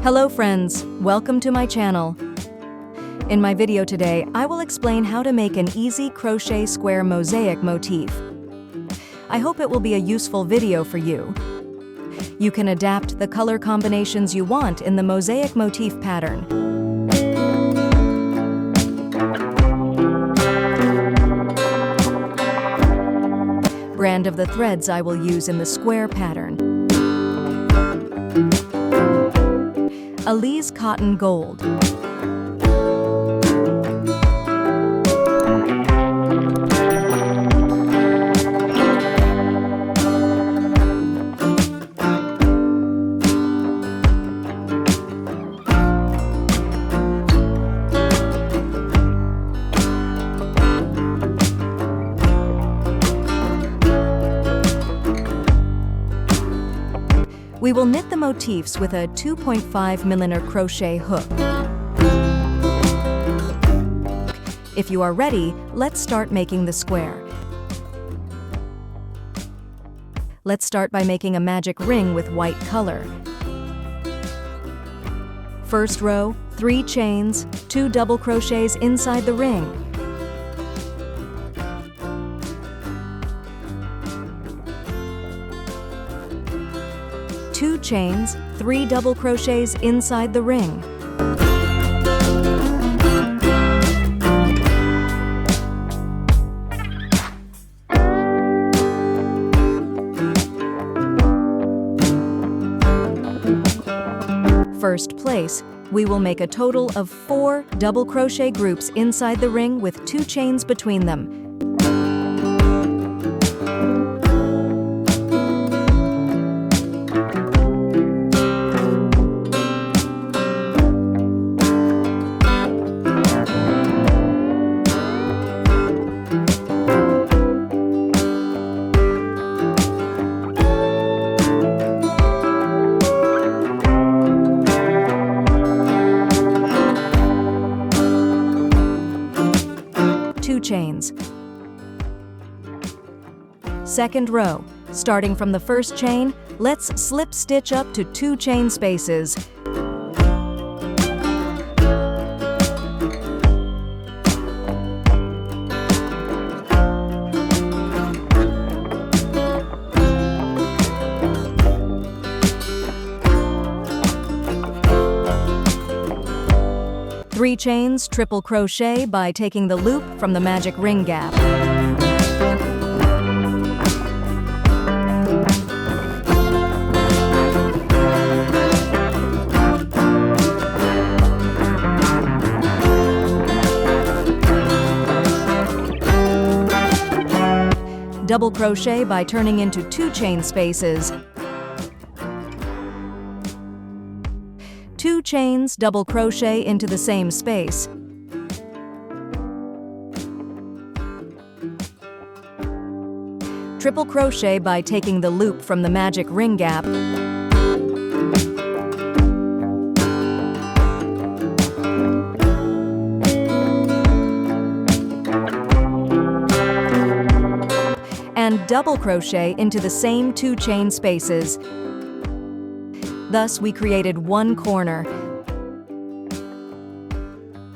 Hello friends, welcome to my channel. In my video today, I will explain how to make an easy crochet square mosaic motif. I hope it will be a useful video for you. You can adapt the color combinations you want in the mosaic motif pattern. Brand of the threads I will use in the square pattern. Alize Cotton Gold. We will knit the motifs with a 2.5mm crochet hook. If you are ready, let's start making the square. Let's start by making a magic ring with white color. First row, 3 chains, 2 double crochets inside the ring. Two chains, 3 double crochets inside the ring. First place, we will make a total of 4 double crochet groups inside the ring with 2 chains between them. Chains. Second row, starting from the first chain, let's slip stitch up to 2 chain spaces. Three chains, triple crochet by taking the loop from the magic ring gap. Double crochet by turning into 2 chain spaces. 2 chains, double crochet into the same space. Triple crochet by taking the loop from the magic ring gap. And double crochet into the same 2 chain spaces. Thus, we created 1 corner.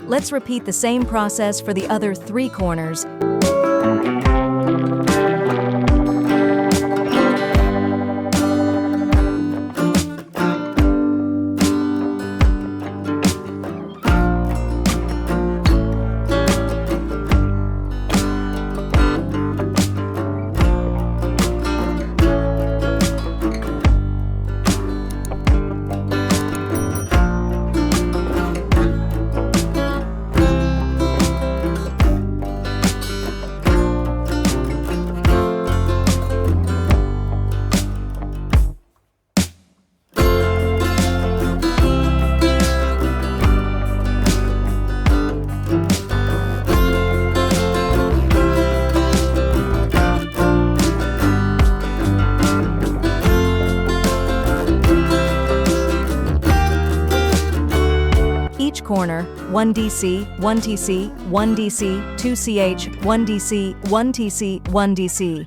Let's repeat the same process for the other 3 corners. Corner, 1 DC, 1 TC, 1 DC, 2 CH, 1 DC, 1 TC, 1 DC.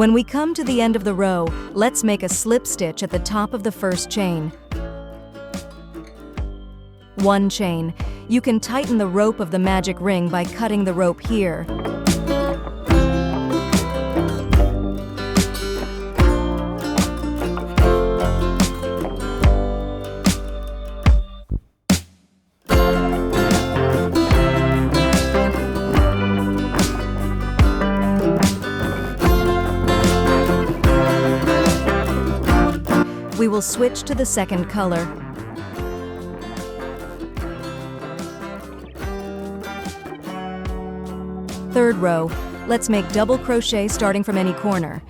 When we come to the end of the row, let's make a slip stitch at the top of the first chain. 1 chain. You can tighten the rope of the magic ring by cutting the rope here. We will switch to the second color. Third row, let's make double crochet starting from any corner.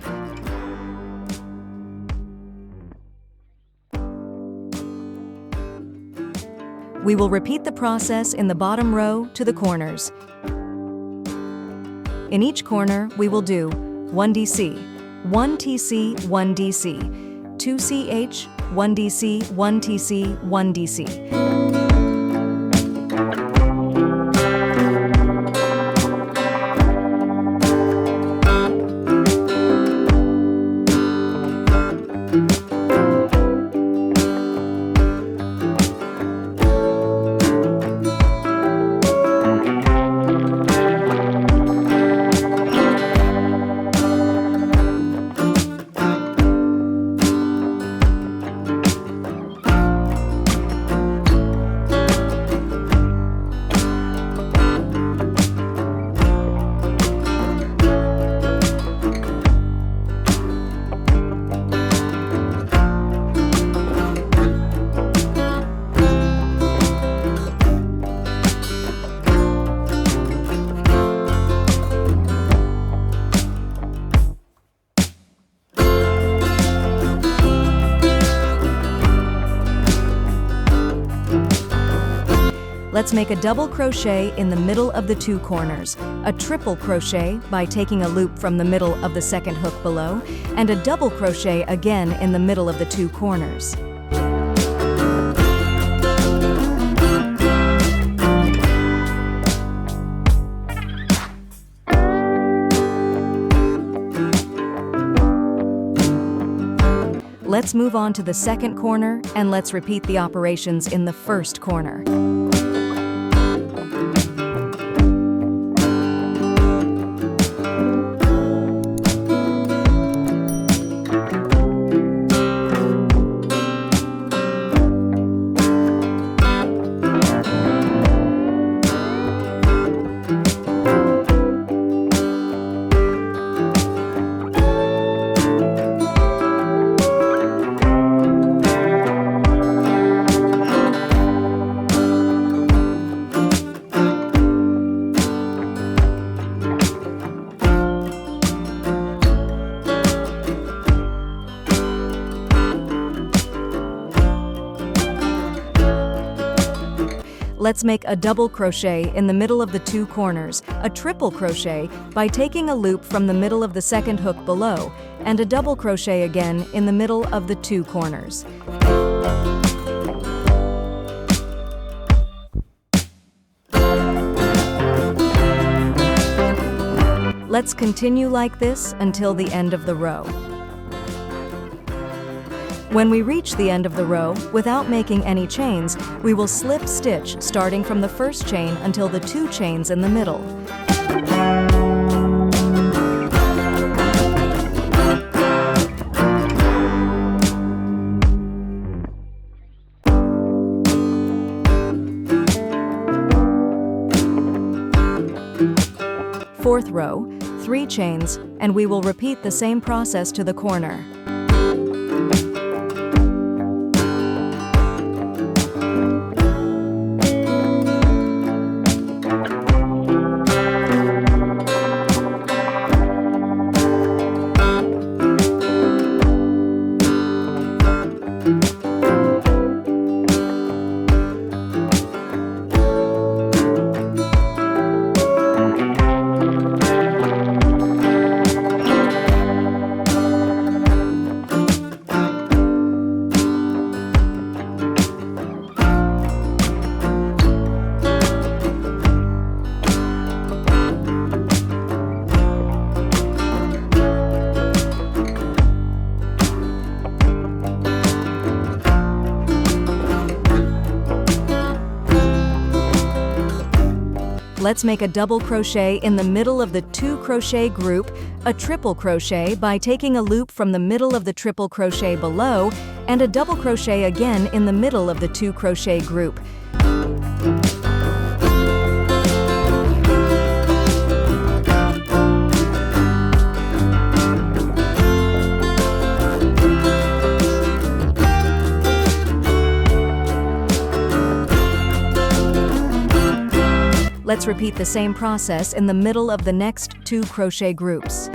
We will repeat the process in the bottom row to the corners. In each corner, we will do 1 DC, 1 TC, 1 DC, 2 CH, 1 DC, 1 TC, 1 DC. Let's make a double crochet in the middle of the 2 corners, a triple crochet by taking a loop from the middle of the second hook below, and a double crochet again in the middle of the 2 corners. Let's move on to the second corner, and let's repeat the operations in the first corner. Let's make a double crochet in the middle of the 2 corners, a triple crochet by taking a loop from the middle of the second hook below, and a double crochet again in the middle of the 2 corners. Let's continue like this until the end of the row. When we reach the end of the row, without making any chains, we will slip stitch starting from the first chain until the 2 chains in the middle. Fourth row, 3 chains, and we will repeat the same process to the corner. Let's make a double crochet in the middle of the 2 crochet group, a triple crochet by taking a loop from the middle of the triple crochet below, and a double crochet again in the middle of the 2 crochet group. Let's repeat the same process in the middle of the next 2 crochet groups.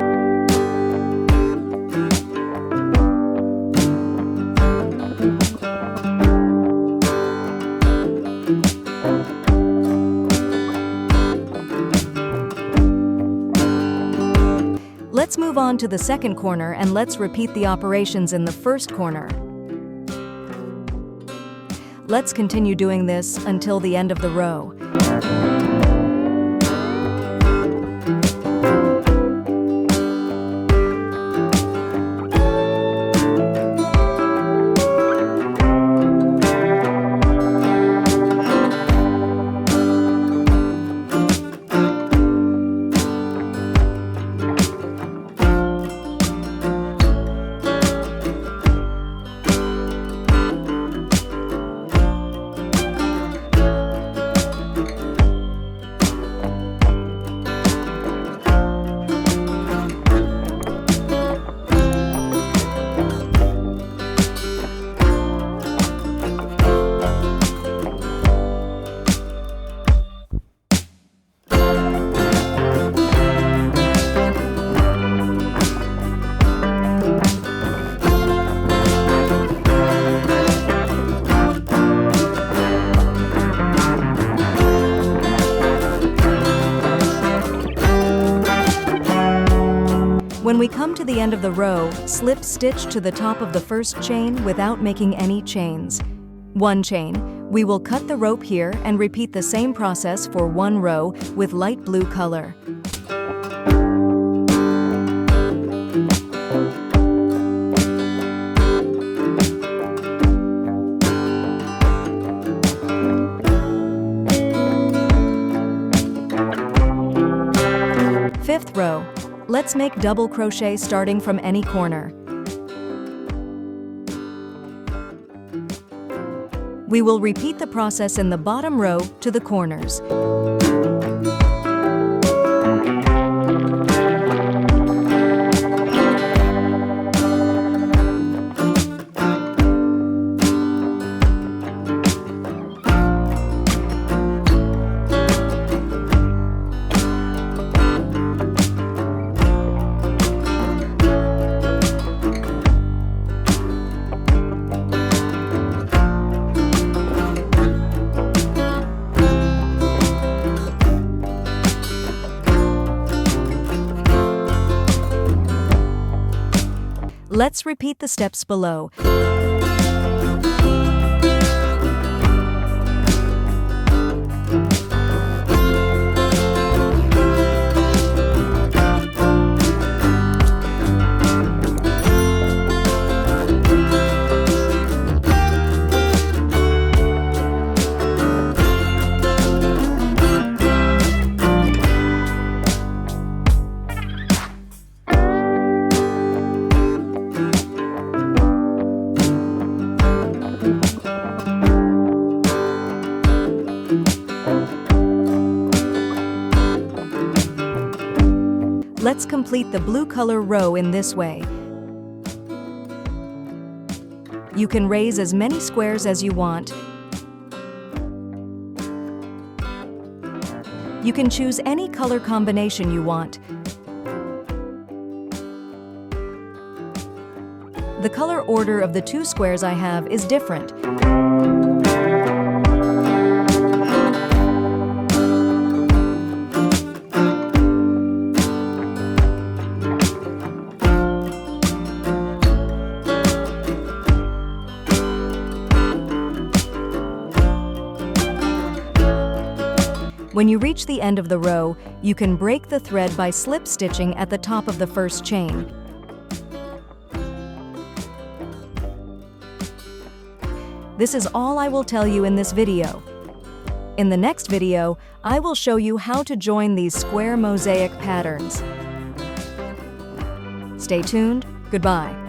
Let's move on to the second corner and let's repeat the operations in the first corner. Let's continue doing this until the end of the row. When we come to the end of the row, slip stitch to the top of the first chain without making any chains. 1 chain. We will cut the rope here and repeat the same process for 1 row with light blue color. Fifth row. Let's make double crochet starting from any corner. We will repeat the process in the bottom row to the corners. Let's repeat the steps below. Let's complete the blue color row in this way. You can raise as many squares as you want. You can choose any color combination you want. The color order of the 2 squares I have is different. When you reach the end of the row, you can break the thread by slip stitching at the top of the first chain. This is all I will tell you in this video. In the next video, I will show you how to join these square mosaic patterns. Stay tuned. Goodbye.